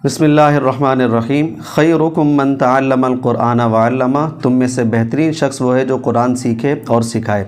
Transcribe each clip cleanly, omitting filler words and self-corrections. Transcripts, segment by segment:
بسم اللہ الرحمن الرحیم۔ خیرکم من تعلم القرآن وعلمہ، تم میں سے بہترین شخص وہ ہے جو قرآن سیکھے اور سکھائے۔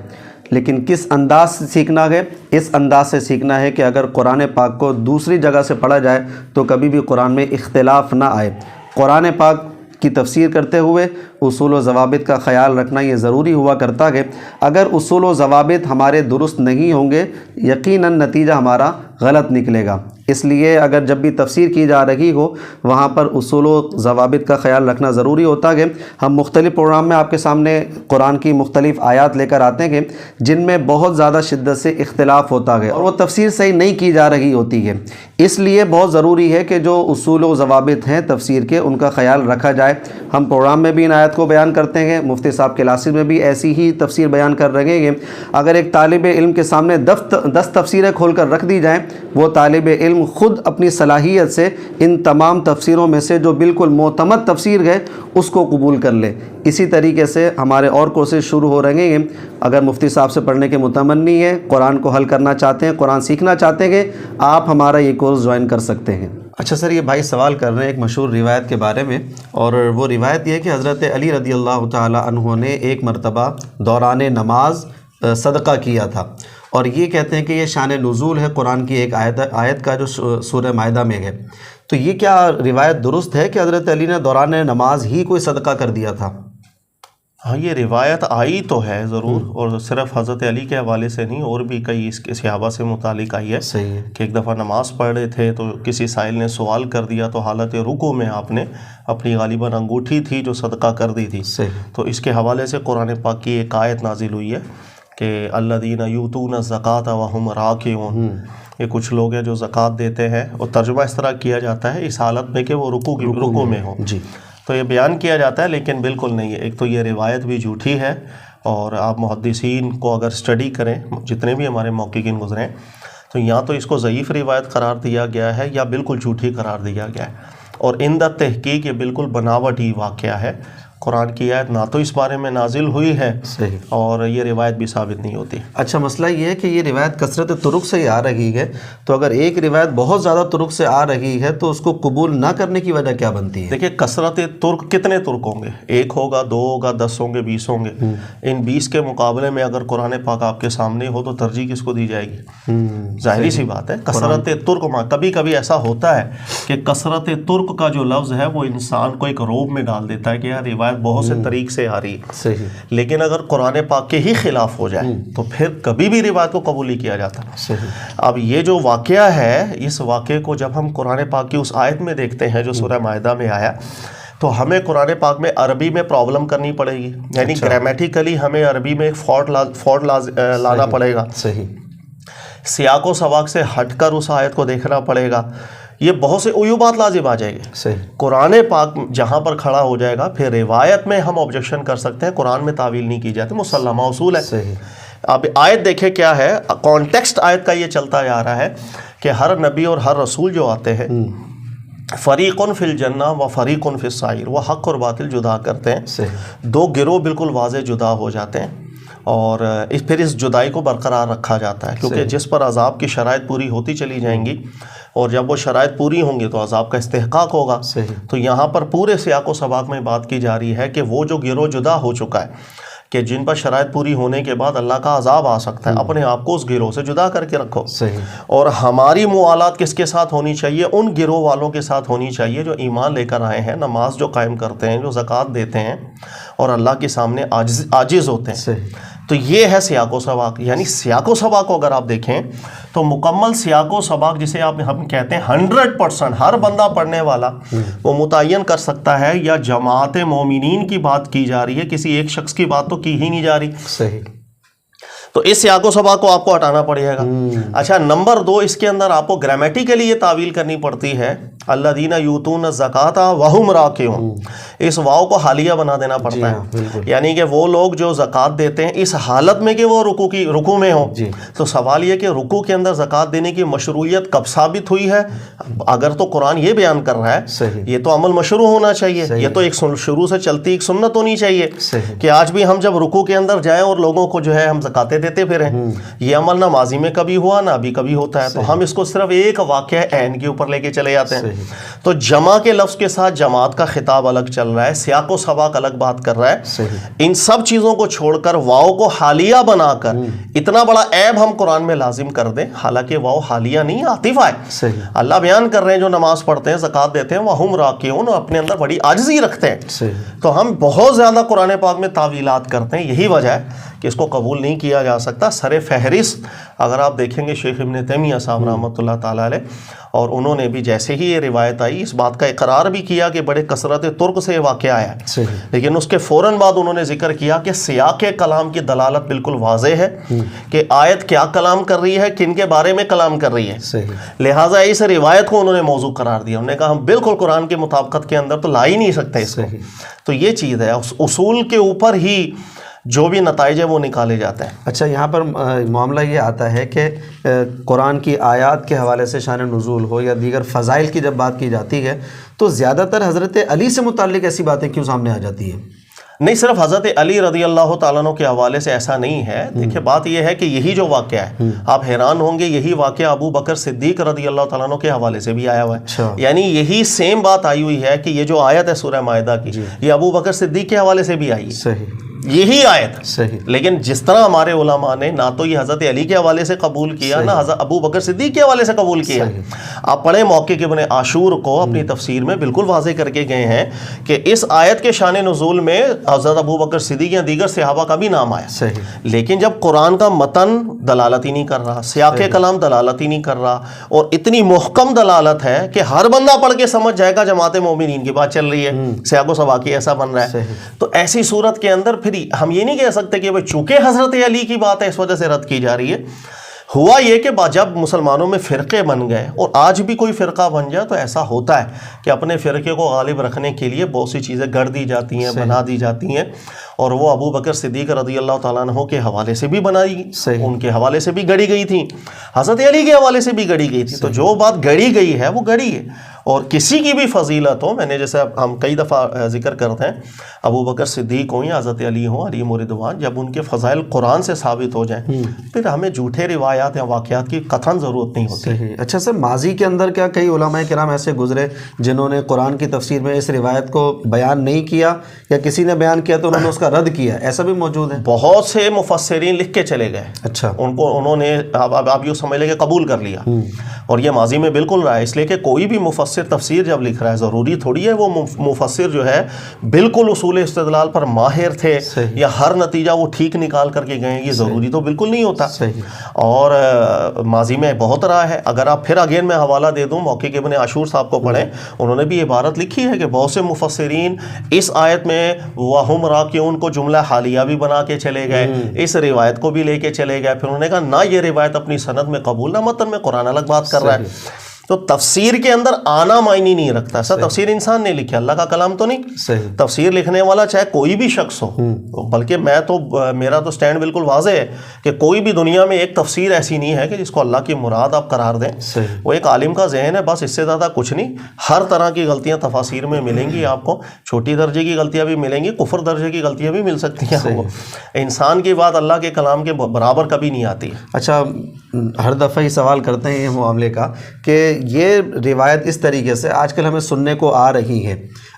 لیکن کس انداز سے سیکھنا ہے؟ اس انداز سے سیکھنا ہے کہ اگر قرآن پاک کو دوسری جگہ سے پڑھا جائے تو کبھی بھی قرآن میں اختلاف نہ آئے۔ قرآن پاک کی تفسیر کرتے ہوئے اصول و ضوابط کا خیال رکھنا یہ ضروری ہوا کرتا ہے۔ اگر اصول و ضوابط ہمارے درست نہیں ہوں گے یقیناً نتیجہ ہمارا غلط نکلے گا۔ اس لیے اگر جب بھی تفسیر کی جا رہی ہو وہاں پر اصول و ضوابط کا خیال رکھنا ضروری ہوتا ہے۔ ہم مختلف پروگرام میں آپ کے سامنے قرآن کی مختلف آیات لے کر آتے ہیں جن میں بہت زیادہ شدت سے اختلاف ہوتا ہے اور وہ تفسیر صحیح نہیں کی جا رہی ہوتی ہے۔ اس لیے بہت ضروری ہے کہ جو اصول و ضوابط ہیں تفسیر کے ان کا خیال رکھا جائے۔ ہم پروگرام میں بھی ان آیات کو بیان کرتے ہیں، مفتی صاحب کلاسز میں بھی ایسی ہی تفسیر بیان کر رہے ہیں۔ اگر ایک طالب علم کے سامنے 10 تفسیریں کھول کر رکھ دی جائیں وہ طالب علم خود اپنی صلاحیت سے ان تمام تفسیروں میں سے جو بالکل معتمد تفسیر ہے اس کو قبول کر لے۔ اسی طریقے سے ہمارے اور کورسز شروع ہو رہے ہیں۔ اگر مفتی صاحب سے پڑھنے کے متمنی ہیں، قرآن کو حل کرنا چاہتے ہیں، قرآن سیکھنا چاہتے ہیں، آپ ہمارا یہ کورس جوائن کر سکتے ہیں۔ اچھا سر، یہ بھائی سوال کر رہے ہیں ایک مشہور روایت کے بارے میں، اور وہ روایت یہ ہے کہ حضرت علی رضی اللہ تعالی عنہ نے ایک مرتبہ دوران نماز صدقہ کیا تھا، اور یہ کہتے ہیں کہ یہ شان نزول ہے قرآن کی ایک آیت کا جو سورہ مائدہ میں ہے۔ تو یہ کیا روایت درست ہے کہ حضرت علی نے دوران نماز ہی کوئی صدقہ کر دیا تھا؟ ہاں، یہ روایت آئی تو ہے ضرور، اور صرف حضرت علی کے حوالے سے نہیں، اور بھی کئی اس کے صحابہ سے متعلق آئی ہے۔ صحیح ہے کہ ایک دفعہ نماز پڑھ رہے تھے تو کسی سائل نے سوال کر دیا تو حالت رکوع میں آپ نے اپنی غالباً انگوٹھی تھی جو صدقہ کر دی تھی۔ صحیح۔ تو اس کے حوالے سے قرآن پاک کی ایک آیت نازل ہوئی ہے کہ الذین یؤتون الزکاۃ وہم راکعون، یہ کچھ لوگ ہیں جو زکوٰۃ دیتے ہیں، اور ترجمہ اس طرح کیا جاتا ہے اس حالت میں کہ وہ رکوع میں ہوں۔ جی، تو یہ بیان کیا جاتا ہے، لیکن بالکل نہیں ہے۔ ایک تو یہ روایت بھی جھوٹی ہے، اور آپ محدثین کو اگر اسٹڈی کریں، جتنے بھی ہمارے محققین گزرے ہیں، تو یا تو اس کو ضعیف روایت قرار دیا گیا ہے یا بالکل جھوٹی قرار دیا گیا ہے، اور عند تحقیق یہ بالکل بناوٹی واقعہ ہے۔ قرآن کی آیت نہ تو اس بارے میں نازل ہوئی ہے صحیح، اور یہ روایت بھی ثابت نہیں ہوتی۔ اچھا مسئلہ یہ ہے کہ یہ روایت کثرت طرق سے ہی آ رہی ہے، تو اگر ایک روایت بہت زیادہ طرق سے آ رہی ہے تو اس کو قبول نہ کرنے کی وجہ کیا بنتی ہے؟ دیکھیں، کثرت ترک کتنے ترک ہوں گے؟ 1 ہوگا، 2 ہوگا، 10 ہوں گے، 20 ہوں گے۔ ان 20 کے مقابلے میں اگر قرآن پاک آپ کے سامنے ہو تو ترجیح کس کو دی جائے گی؟ ظاہری سی بات ہے، کثرت ترک کبھی کبھی ایسا ہوتا ہے کہ کثرت ترک کا جو لفظ ہے وہ انسان کو ایک روب میں ڈال دیتا ہے کہ یار روایت بہت سے طریق سے آ رہی ہے۔ صحیح، لیکن اگر قرآن پاک کے ہی خلاف ہو جائے تو پھر کبھی بھی روایت کو قبول نہیں کیا جاتا۔ صحیح۔ اب یہ جو واقعہ ہے، اس واقعے کو جب ہم قرآن پاک کی اس آیت میں دیکھتے ہیں جو سورہ مائدہ میں آیا، تو ہمیں قرآن پاک میں عربی میں پرابلم کرنی پڑے گی، یعنی گرامیٹیکلی ہمیں عربی میں ایک فالٹ لانا پڑے گا۔ صحیح، سیاق و سباق سے ہٹ کر اس آیت کو دیکھنا پڑے گا، یہ بہت سے عیوبات لازم آ جائیں گے۔ صحیح، قرآن پاک جہاں پر کھڑا ہو جائے گا پھر روایت میں ہم آبجیکشن کر سکتے ہیں، قرآن میں تعویل نہیں کی جاتی، مسلمہ اصول ہے۔ صحیح۔ اب آیت دیکھیں کیا ہے، کانٹیکسٹ آیت کا یہ چلتا جا رہا ہے کہ ہر نبی اور ہر رسول جو آتے ہیں فریقٌ فی الجنہ و فریقٌ فی السعیر، وہ حق اور باطل جدا کرتے ہیں۔ صحیح، 2 گروہ بالکل واضح جدا ہو جاتے ہیں، اور پھر اس جدائی کو برقرار رکھا جاتا ہے، کیونکہ جس پر عذاب کی شرائط پوری ہوتی چلی جائیں گی، اور جب وہ شرائط پوری ہوں گی تو عذاب کا استحقاق ہوگا۔ صحیح۔ تو یہاں پر پورے سیاق و سباق میں بات کی جا رہی ہے کہ وہ جو گروہ جدا ہو چکا ہے کہ جن پر شرائط پوری ہونے کے بعد اللہ کا عذاب آ سکتا ہے، اپنے آپ کو اس گروہ سے جدا کر کے رکھو۔ صحیح، اور ہماری موالات کس کے ساتھ ہونی چاہیے؟ ان گروہ والوں کے ساتھ ہونی چاہیے جو ایمان لے کر آئے ہیں، نماز جو قائم کرتے ہیں، جو زکوٰۃ دیتے ہیں، اور اللہ کے سامنے عاجز ہوتے ہیں۔ صحیح۔ تو یہ ہے سیاق و سباق، یعنی سیاق و سباق کو اگر آپ دیکھیں تو مکمل سیاق و سباق جسے ہم کہتے ہیں 100% ہر بندہ پڑھنے والا وہ متعین کر سکتا ہے، یا جماعت مومنین کی بات کی جا رہی ہے، کسی ایک شخص کی بات تو کی ہی نہیں جا رہی۔ صحیح۔ تو اس سیاق و سباق کو آپ کو ہٹانا پڑے گا۔ اچھا، نمبر 2، اس کے اندر آپ کو گرامیٹیکلی یہ تعویل کرنی پڑتی ہے الذین یؤتون الزکاۃ وہم راکعون، اس واو کو حالیہ بنا دینا پڑتا ہے، یعنی کہ وہ لوگ جو زکوٰۃ دیتے ہیں اس حالت میں کہ وہ رکوع میں ہوں۔ تو سوال یہ کہ رکوع کے اندر زکوٰۃ دینے کی مشروعیت کب ثابت ہوئی ہے؟ اگر تو قرآن یہ بیان کر رہا ہے یہ تو عمل مشروع ہونا چاہیے، یہ تو ایک شروع سے چلتی ایک سنت ہونی چاہیے کہ آج بھی ہم جب رکوع کے اندر جائیں اور لوگوں کو جو ہے ہم زکاتیں دیتے پھریں، یہ عمل نہ ماضی میں کبھی ہوا نہ ابھی کبھی ہوتا ہے، تو ہم اس کو صرف ایک واقعہ عین کے اوپر لے کے چلے جاتے ہیں۔ تو جمع کے لفظ کے ساتھ جماعت کا خطاب الگ چل رہا ہے، سیاق و سباق الگ بات کر رہا ہے۔ ان سب چیزوں کو چھوڑ کر واؤ کو حالیہ بنا کر اتنا بڑا عیب ہم قرآن میں لازم کر دیں، حالانکہ واؤ حالیہ نہیں عاطفہ ہے۔ اللہ بیان کر رہے ہیں جو نماز پڑھتے ہیں، زکوٰۃ دیتے ہیں، وَهُمْ رَاكِعُونَ، اپنے اندر بڑی عاجزی رکھتے ہیں۔ تو ہم بہت زیادہ قرآن پاک میں تعویلات کرتے ہیں، یہی وجہ ہے کہ اس کو قبول نہیں کیا جا سکتا۔ سر فہرست اگر آپ دیکھیں گے شیخ ابن تیمیہ صاحب رحمۃ اللہ تعالیٰ علیہ، اور انہوں نے بھی جیسے ہی یہ روایت آئی اس بات کا اقرار بھی کیا کہ بڑے کثرت ترک سے یہ واقعہ آیا ہے، لیکن اس کے فوراً بعد انہوں نے ذکر کیا کہ سیاق کلام کی دلالت بالکل واضح ہے کہ آیت کیا کلام کر رہی ہے، کن کے بارے میں کلام کر رہی ہے، لہٰذا اس روایت کو انہوں نے موضوع قرار دیا۔ انہوں نے کہا ہم بالکل قرآن کے مطابقت کے اندر تو لا ہی نہیں سکتے اس کو۔ تو یہ چیز ہے، اس اصول کے اوپر ہی جو بھی نتائج ہے وہ نکالے جاتے ہیں۔ اچھا، یہاں پر معاملہ یہ آتا ہے کہ قرآن کی آیات کے حوالے سے شان نزول ہو یا دیگر فضائل کی جب بات کی جاتی ہے تو زیادہ تر حضرت علی سے متعلق ایسی باتیں کیوں سامنے آ جاتی ہیں؟ نہیں، صرف حضرت علی رضی اللہ تعالیٰ عنہ کے حوالے سے ایسا نہیں ہے۔ دیکھیں بات یہ ہے کہ یہی جو واقعہ ہے، آپ حیران ہوں گے، یہی واقعہ ابو بکر صدیق رضی اللہ تعالیٰ عنہ کے حوالے سے بھی آیا ہوا ہے۔ یعنی یہی سیم بات آئی ہوئی ہے کہ یہ جو آیت ہے سورہ مائدہ کی، یہ ابو بکر صدیق کے حوالے سے بھی آئی ہے، یہی آیت۔ لیکن جس طرح ہمارے علماء نے نہ تو یہ حضرت علی کے حوالے سے قبول کیا، نہ حضرت ابو بکر صدیق کے حوالے سے قبول کیا۔ آپ پڑھیں موقع ابن عاشور کو اپنی تفسیر میں بالکل واضح کر کے گئے ہیں کہ اس آیت کے شان نزول میں حضرت ابو بکر صدیق یا دیگر صحابہ کا بھی نام آیا، لیکن جب قرآن کا متن دلالت ہی نہیں کر رہا، سیاق کلام دلالت ہی نہیں کر رہا، اور اتنی محکم دلالت ہے کہ ہر بندہ پڑھ کے سمجھ جائے گا جماعت مومنین کی بات چل رہی ہے، سیاق و سباق کی ایسا بن رہا ہے، تو ایسی صورت کے اندر پھر ہم یہ نہیں کہہ سکتے کہ چونکہ حضرت علی کی بات ہے اس وجہ سے رد کی جا رہی ہے۔ ہوا یہ کہ جب مسلمانوں میں فرقے بن گئے، اور آج بھی کوئی فرقہ بن جائے تو ایسا ہوتا ہے کہ اپنے فرقے کو غالب رکھنے کے لیے بہت سی چیزیں گڑھ دی جاتی ہیں، بنا دی جاتی ہیں، اور وہ ابو بکر صدیق رضی اللہ تعالیٰ عنہ کے حوالے سے بھی بنائی گئی، ان کے حوالے سے بھی گڑھی گئی تھی، حضرت علی کے حوالے سے بھی گڑھی گئی تھی۔ تو جو بات گڑھی گئی ہے وہ گڑھی ہے، اور کسی کی بھی فضیلت ہو، میں نے جیسے ہم کئی دفعہ ذکر کرتے ہیں، ابو بکر صدیق ہوں یا حضرت علی ہوں علیہم رضوان، جب ان کے فضائل قرآن سے ثابت ہو جائیں پھر ہمیں جھوٹے روایات یا واقعات کی قطعاً ضرورت نہیں ہوتی۔ اچھا سر، ماضی کے اندر کیا کئی علماء کرام ایسے گزرے جنہوں نے قرآن کی تفسیر میں اس روایت کو بیان نہیں کیا، یا کسی نے بیان کیا تو انہوں نے اس کا رد کیا، ایسا بھی موجود ہے؟ بہت سے مفسرین لکھ کے چلے گئے، اچھا، انہوں نے آپ یوں سمجھ لیں کہ قبول کر لیا، اور یہ ماضی میں بالکل رہا ہے، اس لیے کہ کوئی بھی مفسر تفسیر جب لکھ رہا ہے ضروری تھوڑی ہے وہ مفسر جو ہے بالکل اصول استدلال پر ماہر تھے یا ہر نتیجہ وہ ٹھیک نکال کر کے گئے، یہ ضروری تو بالکل نہیں ہوتا۔ اور ماضی میں بہت رہا ہے۔ اگر آپ پھر اگین میں حوالہ دے دوں، موقع ابن عاشور صاحب کو پڑھیں، انہوں نے بھی عبارت لکھی ہے کہ بہت سے مفسرین اس آیت میں وَهُمْ رَاكِعُونَ کو جملہ حالیہ بھی بنا کے چلے گئے، اس روایت کو بھی لے کے چلے گئے، پھر انہوں نے کہا نہ یہ روایت اپنی سند میں قبول، نہ متن میں، قرآن الگ بات کر رہا ہے۔ تو تفسیر کے اندر آنا معنی نہیں رکھتا، ایسا تفسیر انسان نے لکھی، اللہ کا کلام تو نہیں۔ تفسیر لکھنے والا چاہے کوئی بھی شخص ہو، بلکہ میرا تو سٹینڈ بالکل واضح ہے کہ کوئی بھی دنیا میں ایک تفسیر ایسی نہیں ہے کہ جس کو اللہ کی مراد آپ قرار دیں، وہ ایک عالم کا ذہن ہے بس، اس سے زیادہ کچھ نہیں۔ ہر طرح کی غلطیاں تفاسیر میں ملیں گی آپ کو، چھوٹی درجے کی غلطیاں بھی ملیں گی، کفر درجے کی غلطیاں بھی مل سکتی ہیں، وہ انسان کی بات اللہ کے کلام کے برابر کبھی نہیں آتی۔ اچھا، ہر دفعہ ہی سوال کرتے ہیں یہ معاملے کا کہ یہ روایت اس طریقے سے آج کل ہمیں سننے کو آ رہی ہے،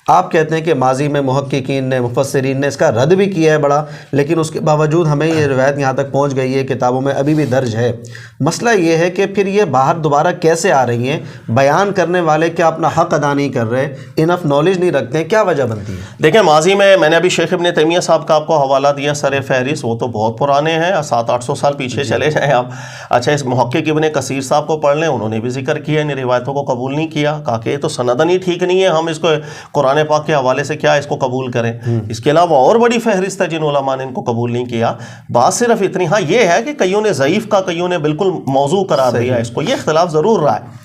آپ کہتے ہیں کہ ماضی میں محققین نے، مفسرین نے اس کا رد بھی کیا ہے بڑا، لیکن اس کے باوجود ہمیں یہ روایت یہاں تک پہنچ گئی ہے، کتابوں میں ابھی بھی درج ہے۔ مسئلہ یہ ہے کہ پھر یہ باہر دوبارہ کیسے آ رہی ہیں؟ بیان کرنے والے کیا اپنا حق ادا نہیں کر رہے، انف نالج نہیں رکھتے ہیں، کیا وجہ بنتی ہے؟ دیکھیں، ماضی میں نے ابھی شیخ ابن تیمیہ صاحب کا آپ کو حوالہ دیا سر فہرست، وہ تو بہت پرانے ہیں، 700-800 سال پیچھے چلے جائیں آپ۔ اچھا، اس محقق ابن کثیر صاحب کو پڑھ لیں، انہوں نے بھی ذکر کیا، ان روایتوں کو قبول نہیں کیا، کہا کہ یہ تو سندن ہی ٹھیک نہیں ہے، ہم اس کو قرآن پاک کے حوالے سے کیا اس کو قبول کریں۔ اس کے علاوہ اور بڑی فہرست ہے جن علماء نے ان کو قبول نہیں کیا۔ بات صرف اتنی، ہاں یہ ہے کہ کئیوں نے ضعیف کا، کئیوں نے بالکل موضوع قرار دیا اس کو، یہ اختلاف ضرور رہا ہے۔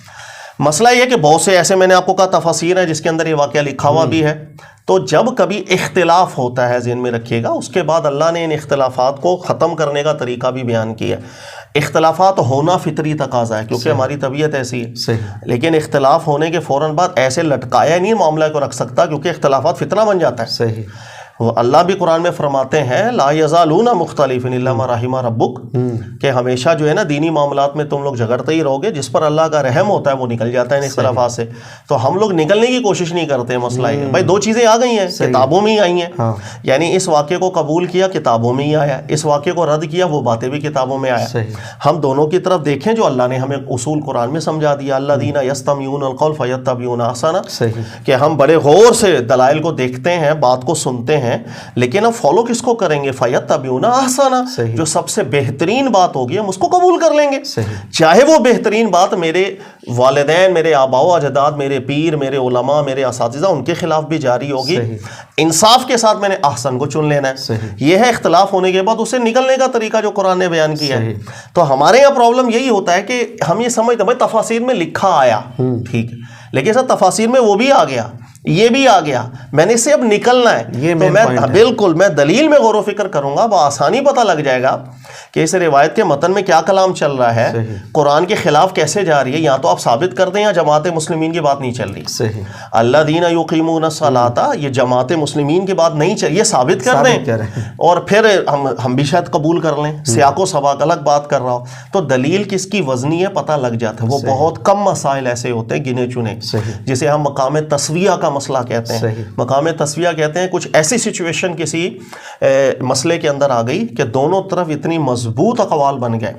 مسئلہ یہ کہ بہت سے ایسے میں نے آپ کو کہا تفاسیر ہے جس کے اندر یہ واقعہ لکھا ہوا بھی ہے، تو جب کبھی اختلاف ہوتا ہے ذہن میں رکھیے گا، اس کے بعد اللہ نے ان اختلافات کو ختم کرنے کا طریقہ بھی بیان کیا۔ اختلافات ہونا فطری تقاضا ہے کیونکہ ہماری طبیعت ایسی ہے، لیکن اختلاف ہونے کے فوراً بعد ایسے لٹکایا نہیں معاملہ کو رکھ سکتا کیونکہ اختلافات فتنہ بن جاتا ہے۔ وہ اللہ بھی قرآن میں فرماتے ہیں لا یزالون مختلفین الا ما رحم ربک، کہ ہمیشہ جو ہے نا دینی معاملات میں تم لوگ جھگڑتے ہی رہو گے، جس پر اللہ کا رحم ہوتا ہے وہ نکل جاتا ہے ان اختلافات سے. تو ہم لوگ نکلنے کی کوشش نہیں کرتے. مسئلہ ہے بھائی دو چیزیں آ گئی ہیں، کتابوں میں ہی آئی ہیں، یعنی اس واقعے کو قبول کیا کتابوں میں ہی آیا، اس واقعے کو رد کیا وہ باتیں بھی کتابوں میں آیا. ہم دونوں کی طرف دیکھیں جو اللہ نے ہمیں اصول قرآن میں سمجھا دیا، الذین یستمعون القول فیتبعون احسنہ، کہ ہم بڑے غور سے دلائل کو دیکھتے ہیں، بات کو سنتے ہیں، لیکن اب فالو کس کو کریں گے؟ فیتبعون احسنہ، جو سب سے بہترین بات ہوگی ہم اس کو قبول کر لیں گے، چاہے وہ بہترین بات میرے والدین، میرے آباء و اجداد، میرے پیر، میرے علماء، میرے اساتذہ ان کے خلاف بھی جاری ہوگی. انصاف کے ساتھ میں نے احسن کو چن لینا ہے. یہ ہے اختلاف ہونے کے بعد اسے نکلنے کا طریقہ جو قرآن نے بیان کیا ہے. تو ہمارے یہاں پرابلم یہی ہوتا ہے کہ ہم یہ سمجھتے ہیں بھائی تفاسیر میں لکھا آیا ٹھیک ہے، لیکن سر تفاسیر میں وہ بھی آ گیا، یہ بھی آ گیا، میں نے اس سے اب نکلنا ہے. تو میں بالکل میں دلیل میں غور و فکر کروں گا، بآسانی پتہ لگ جائے گا کہ اس روایت کے متن میں کیا کلام چل رہا ہے، قرآن کے خلاف کیسے جا رہی ہے. یا تو آپ ثابت کر دیں یا جماعت مسلمین کی بات نہیں چل رہی. الذین یقیمون الصلاۃ، یہ جماعت مسلمین کی بات نہیں چل رہی، یہ ثابت کر دیں اور پھر ہم بھی شاید قبول کر لیں. سیاق و سباق الگ بات کر رہا ہو تو دلیل کس کی وزنی ہے پتہ لگ جاتا ہے. وہ بہت کم مسائل ایسے ہوتے ہیں گنے چنے جسے ہم مقام تسویہ کا مسئلہ کہتے ہیں. مقام تسویہ کہتے ہیں کچھ ایسی سچویشن کسی مسئلے کے اندر آ گئی کہ دونوں طرف اتنی مضبوط اقوال بن گئے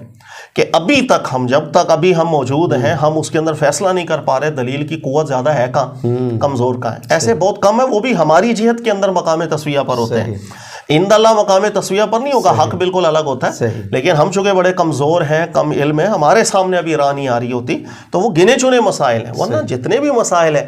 کہ ابھی تک ہم جب تک ابھی ہم موجود ہیں ہم اس کے اندر فیصلہ نہیں کر پا رہے دلیل کی قوت زیادہ ہے کہاں، کمزور کا ہے. ایسے بہت کم ہے، وہ بھی ہماری جہت کے اندر مقام تسویہ پر ہوتے ہیں. عند اللہ مقام تسویہ پر نہیں ہوگا، حق بالکل الگ ہوتا ہے. لیکن ہم چونکہ بڑے کمزور ہیں، کم علم ہیں، ہمارے سامنے ابھی راہ نہیں آ رہی ہوتی تو وہ گنے چنے مسائل ہیں. ورنہ جتنے بھی مسائل ہیں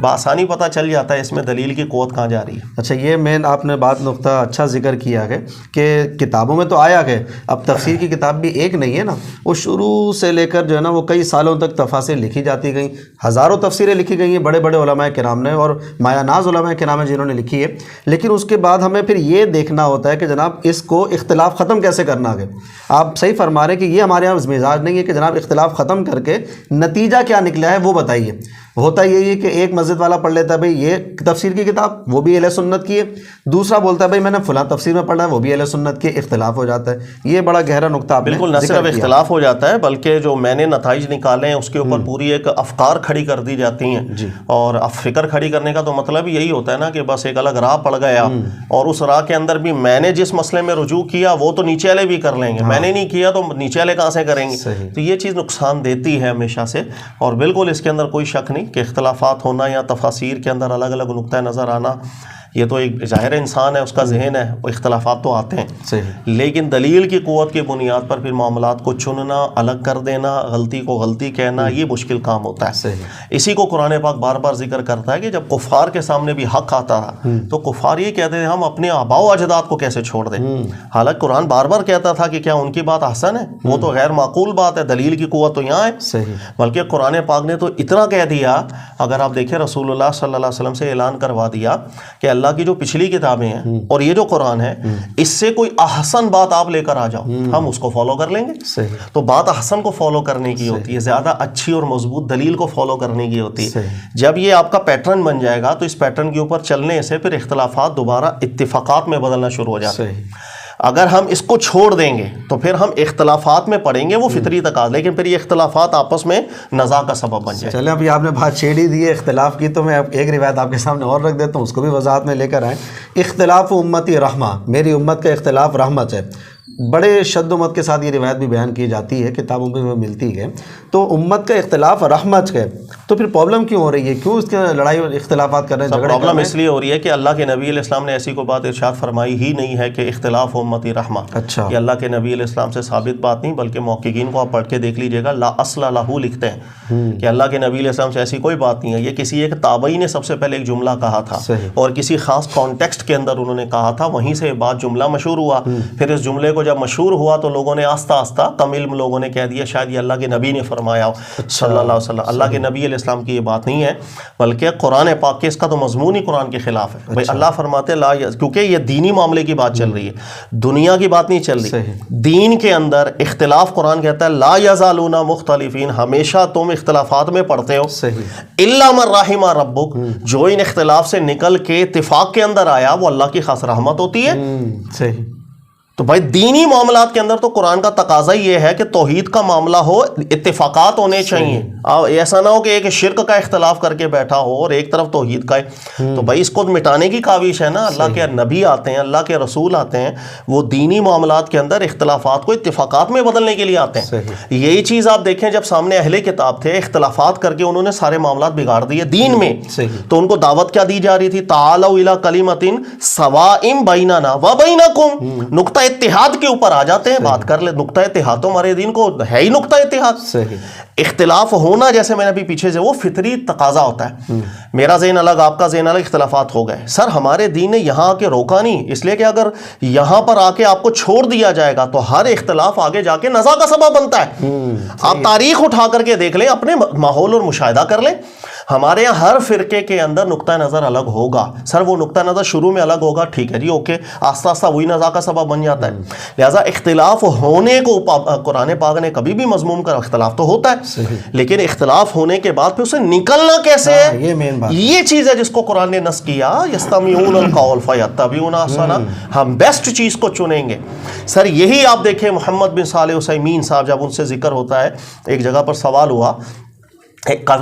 بآسانی پتہ چل جاتا ہے اس میں دلیل کی قوت کہاں جا رہی ہے. اچھا، یہ مین آپ نے بات نقطہ اچھا ذکر کیا ہے کہ کتابوں میں تو آیا ہے، اب تفسیر کی کتاب بھی ایک نہیں ہے نا، وہ شروع سے لے کر جو ہے نا وہ کئی سالوں تک تفاسیر لکھی جاتی گئیں، ہزاروں تفسیریں لکھی گئی ہیں بڑے بڑے علماء کرام نے اور مایہ ناز علماء کرام نے جنہوں نے لکھی ہے. لیکن اس کے بعد ہمیں پھر یہ دیکھنا ہوتا ہے کہ جناب اس کو اختلاف ختم کیسے کرنا ہے. آپ صحیح فرما رہے ہیں کہ یہ ہمارے یہاں مزاج نہیں ہے کہ جناب اختلاف ختم کر کے نتیجہ کیا نکلا ہے وہ بتائیے. ہوتا یہی ہے کہ ایک مسجد والا پڑھ لیتا ہے بھائی یہ تفسیر کی کتاب وہ بھی اہل سنت کی ہے، دوسرا بولتا ہے بھائی میں نے فلاں تفسیر میں پڑھا ہے وہ بھی اہل سنت کی، اختلاف ہو جاتا ہے. یہ بڑا گہرا نقطہ آپ نے بالکل نہ صرف اختلاف ہو جاتا ہے بلکہ جو میں نے نتائج نکالے ہیں اس کے اوپر پوری ایک افکار کھڑی کر دی جاتی ہیں. اور فکر کھڑی کرنے کا تو مطلب یہی ہوتا ہے نا کہ بس ایک الگ راہ پڑ گیا اور اس راہ کے اندر بھی میں نے جس مسئلے میں رجوع کیا وہ تو نیچے والے بھی کر لیں گے، میں نے نہیں کیا تو نیچے والے کہاں سے کریں گے. تو یہ چیز نقصان دیتی ہے ہمیشہ سے. اور بالکل اس کے اندر کوئی شک نہیں کہ اختلافات ہونا یا تفاسیر کے اندر الگ الگ نقطہ نظر آنا یہ تو ایک ظاہر انسان ہے، اس کا ذہن ہے، وہ اختلافات تو آتے ہیں. لیکن دلیل کی قوت کی بنیاد پر پھر معاملات کو چننا، الگ کر دینا، غلطی کو غلطی کہنا یہ مشکل کام ہوتا ہے. اسی کو قرآن پاک بار بار ذکر کرتا ہے کہ جب کفار کے سامنے بھی حق آتا تھا تو کفار یہ کہتے تھے ہم اپنے آباء و اجداد کو کیسے چھوڑ دیں. حالانکہ قرآن بار بار کہتا تھا کہ کیا ان کی بات احسن ہے، وہ تو غیر معقول بات ہے، دلیل کی قوت تو یہاں ہے. بلکہ قرآن پاک نے تو اتنا کہہ دیا، اگر آپ دیکھیں رسول اللہ صلی اللہ علیہ وسلم سے اعلان کروا دیا کہ اللہ کی جو پچھلی کتابیں ہیں اور یہ جو قرآن ہے اس سے کوئی احسن بات آپ لے کر آ جاؤ ہم اس کو فالو کر لیں گے. تو بات احسن کو فالو کرنے کی ہوتی ہے، زیادہ اچھی اور مضبوط دلیل کو فالو کرنے کی ہوتی ہے. جب یہ آپ کا پیٹرن بن جائے گا تو اس پیٹرن کے اوپر چلنے سے پھر اختلافات دوبارہ اتفاقات میں بدلنا شروع ہو جاتے ہیں. اگر ہم اس کو چھوڑ دیں گے تو پھر ہم اختلافات میں پڑیں گے، وہ فطری تقاضا، لیکن پھر یہ اختلافات آپس میں نزاع کا سبب بن جائے. چلیں ابھی آپ نے بات چھیڑ ہی دی ہے اختلاف کی تو میں ایک روایت آپ کے سامنے اور رکھ دیتا ہوں، اس کو بھی وضاحت میں لے کر آئیں. اختلاف امتی رحمہ، میری امت کا اختلاف رحمت ہے. بڑے شد و مت کے ساتھ یہ روایت بھی بیان کی جاتی ہے، کتابوں میں ملتی ہے. تو امت کا اختلاف رحمت ہے، تو پھر پرابلم کیوں ہو رہی ہے؟ کیوں اس کے لڑائی اور اختلافات کر رہے ہیں؟ پرابلم اس لیے ہو رہی ہے کہ اللہ کے نبی علیہ السلام نے ایسی کوئی بات ارشاد فرمائی ہی نہیں ہے کہ اختلاف امتی رحمہ. اچھا، یہ اللہ کے نبی علیہ السلام سے ثابت بات نہیں، بلکہ محققین کو آپ پڑھ کے دیکھ لیجئے گا، لا اصل لہ لکھتے ہیں کہ اللہ کے نبی علیہ السلام سے ایسی کوئی بات نہیں ہے. یہ کسی ایک تابعی نے سب سے پہلے ایک جملہ کہا تھا اور کسی خاص کانٹیکسٹ کے اندر انہوں نے کہا تھا، وہیں سے بات جملہ مشہور ہوا. پھر اس جملے کو کو جب مشہور ہوا تو لوگوں نے آہستہ آہستہ کم علم لوگوں نے کہہ دیا شاید یہ اللہ کے نبی نے فرمایا ہو صلی اللہ علیہ وسلم. اللہ کے نبی علیہ السلام کی یہ بات نہیں ہے، بلکہ قرآن پاک کے اس کا تو مضمون ہی قرآن کے خلاف ہے. بھائی اللہ فرماتے لا، کیونکہ یہ دینی معاملے کی بات چل رہی ہے، دنیا کی بات نہیں چل رہی. دین کے اندر اختلاف قرآن کہتا ہے لا یزالون مختلفین، ہمیشہ تم اختلافات میں پڑھتے ہو. الا من رحم ربک، جو ان اختلاف سے نکل کے اتفاق کے اندر آیا وہ اللہ کی خاص رحمت ہوتی ہے. صحیح. تو بھائی دینی معاملات کے اندر تو قرآن کا تقاضا یہ ہے کہ توحید کا معاملہ ہو، اتفاقات ہونے چاہیے. ایسا نہ ہو کہ ایک شرک کا اختلاف کر کے بیٹھا ہو اور ایک طرف توحید کا ہے. تو بھائی اس کو مٹانے کی کاوش ہے نا. اللہ کے نبی آتے ہیں، اللہ کے رسول آتے ہیں، وہ دینی معاملات کے اندر اختلافات کو اتفاقات میں بدلنے کے لیے آتے ہیں. یہی چیز آپ دیکھیں جب سامنے اہل کتاب تھے، اختلافات کر کے انہوں نے سارے معاملات بگاڑ دیے دین میں. تو ان کو دعوت کیا دی جا رہی تھی؟ تعالوا الی کلمۃ سواء بیننا و بینکم. نقطہ اتحاد کے اوپر آ جاتے ہیں، بات کر لے. نقطہ اتحاد تو ہمارے دین کو ہے ہی نقطہ اتحاد. اختلاف ہونا جیسے میں نے ابھی پیچھے سے، وہ فطری تقاضا ہوتا ہے. میرا ذہن الگ، آپ کا ذہن الگ، اختلافات ہو گئے. سر ہمارے دین نے یہاں آ کے روکا نہیں، اس لیے کہ اگر یہاں پر آ کے آپ کو چھوڑ دیا جائے گا تو ہر اختلاف آگے جا کے نزاع کا سبب بنتا ہے. آپ تاریخ اٹھا کر کے دیکھ لیں، اپنے ماحول اور مشاہدہ کر لیں. ہمارے یہاں ہر فرقے کے اندر نقطہ نظر الگ ہوگا. سر وہ نقطہ نظر شروع میں الگ ہوگا، ٹھیک ہے جی، اوکے، آہستہ آہستہ وہی نزاع کا سبب بن جاتا ہے. لہٰذا اختلاف ہونے کو قرآن پاک نے کبھی بھی مذموم کر، اختلاف تو ہوتا ہے، لیکن اختلاف ہونے کے بعد پھر اسے نکلنا کیسے ہے، یہ چیز ہے جس کو قرآن نے نص کیا. یستمعون القول فیتبعون احسنہ، ہم بیسٹ چیز کو چنیں گے. سر یہی آپ دیکھیں محمد بن صالح عثیمین صاحب، جب ان سے ذکر ہوتا ہے، ایک جگہ پر سوال ہوا،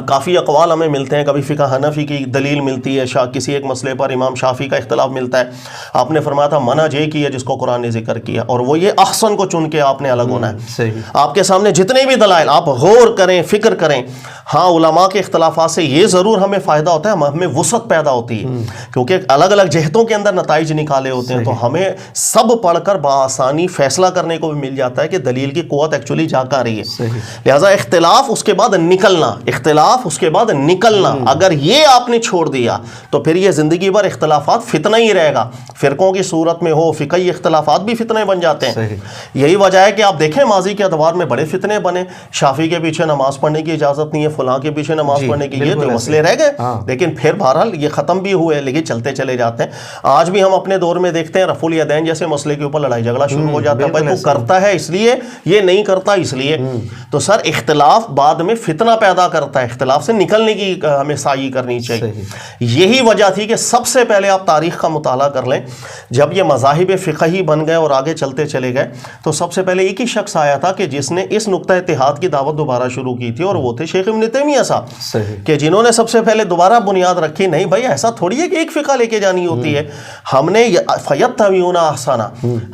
کافی اقوال ہمیں ملتے ہیں. کبھی فقہ حنفی کی دلیل ملتی ہے، کسی ایک مسئلے پر امام شافعی کا اختلاف ملتا ہے. آپ نے فرمایا تھا منہج ایک ہی ہے جس کو قرآن نے ذکر کیا، اور وہ یہ احسن کو چن کے آپ نے الگ ہونا ہے. آپ کے سامنے جتنے بھی دلائل، آپ غور کریں، فکر کریں. ہاں علماء کے اختلافات سے یہ ضرور ہمیں فائدہ ہوتا ہے، ہمیں وسعت پیدا ہوتی ہے، کیونکہ الگ الگ جہتوں کے اندر نتائج نکالے ہوتے ہیں. تو ہمیں سب پڑھ کر بآسانی فیصلہ کرنے کو بھی مل جاتا ہے کہ دلیل کی قوت ایکچولی جا کر رہی ہے. لہٰذا اختلاف اس کے بعد نکلنا، اختلاف اس کے بعد نکلنا، اگر یہ آپ نے چھوڑ دیا تو پھر یہ زندگی بھر اختلافات فتنہ ہی رہے گا. فرقوں کی صورت میں ہو، فقہی اختلافات بھی فتنے بن جاتے ہیں. یہی وجہ ہے کہ آپ دیکھیں ماضی کے ادوار میں بڑے فتنے بنے. شافعی کے پیچھے نماز پڑھنے کی اجازت نہیں ہے، فلاں کے پیچھے نماز پڑھنے کی، یہ تو مسئلے رہ گئے. لیکن پھر بہرحال یہ ختم بھی ہوئے، لیکن چلتے چلے جاتے ہیں. آج بھی ہم اپنے دور میں دیکھتے ہیں رفع الیدین جیسے مسئلے کے اوپر لڑائی جھگڑا شروع ہو جاتا ہے. وہ کرتا ہے اس لیے، یہ نہیں کرتا اس لیے. تو سر اختلاف بعد میں فتنہ پیدا کرتا ہے، اختلاف سے نکلنے کی ہمیں سعی کرنی چاہیے. یہی وجہ تھی کہ سب سے پہلے آپ تاریخ کا مطالعہ کر لیں. جب یہ مذاہب فقہی بن گئے اور آگے چلتے چلے گئے تو سب سے پہلے ایک ہی شخص آیا تھا کہ جس نے اس نقطہ اتحاد کی دعوت دوبارہ شروع کی تھی، اور وہ تھے شیخ ابن تیمیہ صاحب، کہ جنہوں نے سب سے پہلے دوبارہ بنیاد رکھی. نہیں بھائی ایسا تھوڑی ہے کہ ایک فقہ لے کے جانی ہوتی ہے، ہم نے فیتبعون احسنہ،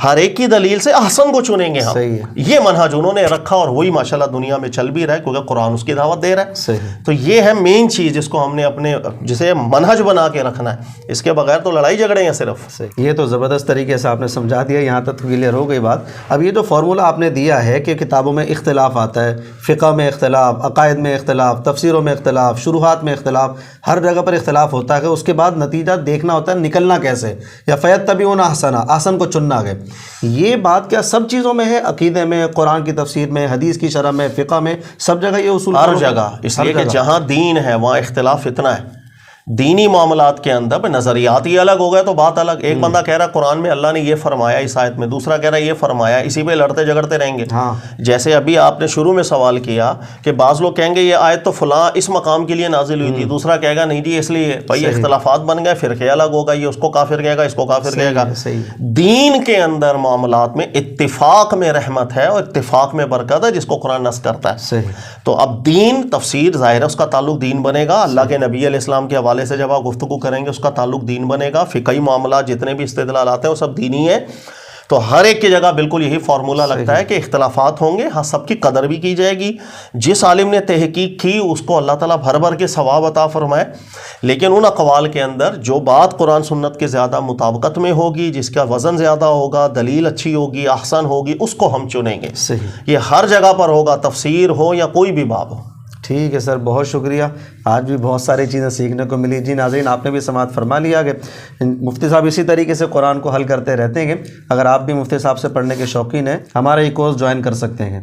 ہر ایک کی دلیل سے احسن کو چنیں گے ہم. یہ منہج انہوں نے رکھا اور وہی ماشاءاللہ دنیا میں چل بھی رہا ہے، کیونکہ قرآن اس کی دعوت دے رہا ہے. تو یہ ہے مین چیز جس کو ہم نے اپنے جسے منہج بنا کے رکھنا ہے. اس کے بغیر تو لڑائی جھگڑے ہیں صرف. یہ تو زبردست طریقے سے آپ نے سمجھا دیا، یہاں تک کلیئر ہو گئی بات. اب یہ جو فارمولہ آپ نے دیا ہے کہ کتابوں میں اختلاف آتا ہے، فقہ میں اختلاف، عقائد میں اختلاف، تفسیروں میں اختلاف، شروحات میں اختلاف، ہر جگہ پر اختلاف ہوتا ہے کہ اس کے بعد نتیجہ دیکھنا ہوتا ہے نکلنا کیسے، یا فیتبعون احسنہ، احسن کو چننا ہے. یہ بات کیا سب چیزوں میں ہے؟ عقیدے میں، قرآن کی تفسیر میں، حدیث کی شرح میں، فقہ میں، سب جگہ یہ اصول؟ ہر جگہ. اس لیے کہ جہاں دین ہے وہاں اختلاف فتنہ ہے. دینی معاملات کے اندر نظریات ہی الگ ہو گئے تو بات الگ. ایک بندہ کہہ رہا قرآن میں اللہ نے یہ فرمایا اس آیت میں، دوسرا کہہ رہا یہ فرمایا، اسی پہ لڑتے جھگڑتے رہیں گے. جیسے ابھی آپ نے شروع میں سوال کیا کہ بعض لوگ کہیں گے یہ آیت تو فلاں اس مقام کے لیے نازل ہوئی تھی، دوسرا کہے گا نہیں جی اس لیے. بھائی اختلافات بن گئے، فرقے الگ ہوگا، یہ اس کو کافر کہے گا، اس کو کافر کہے گا. دین کے اندر معاملات میں اتفاق میں رحمت ہے اور اتفاق میں برکت ہے، جس کو قرآن نص کرتا ہے. تو اب دین تفسیر ظاہر ہے اس کا تعلق دین بنے گا. اللہ کے نبی علیہ السلام کے حوالے سے جب آپ گفتگو کریں گے اس کا تعلق دین بنے گا. فقہی معاملات جتنے بھی استدلالات ہیں وہ سب دینی ہیں. تو ہر ایک کی جگہ بالکل یہی فارمولہ لگتا ہے کہ اختلافات ہوں گے، ہاں سب کی قدر بھی کی جائے گی. جس عالم نے تحقیق کی اس کو اللہ تعالیٰ بھر بھر کے ثواب عطا فرمائے. لیکن ان اقوال کے اندر جو بات قرآن سنت کے زیادہ مطابقت میں ہوگی، جس کا وزن زیادہ ہوگا، دلیل اچھی ہوگی، احسن ہوگی، اس کو ہم چنیں گے. یہ ہر جگہ پر ہوگا، تفسیر ہو یا کوئی بھی باب ہو. ٹھیک ہے سر، بہت شکریہ، آج بھی بہت ساری چیزیں سیکھنے کو ملی۔ جی ناظرین، آپ نے بھی سماعت فرما لیا کہ مفتی صاحب اسی طریقے سے قرآن کو حل کرتے رہتے ہیں۔ اگر آپ بھی مفتی صاحب سے پڑھنے کے شوقین ہیں، ہمارا یہ کورس جوائن کر سکتے ہیں۔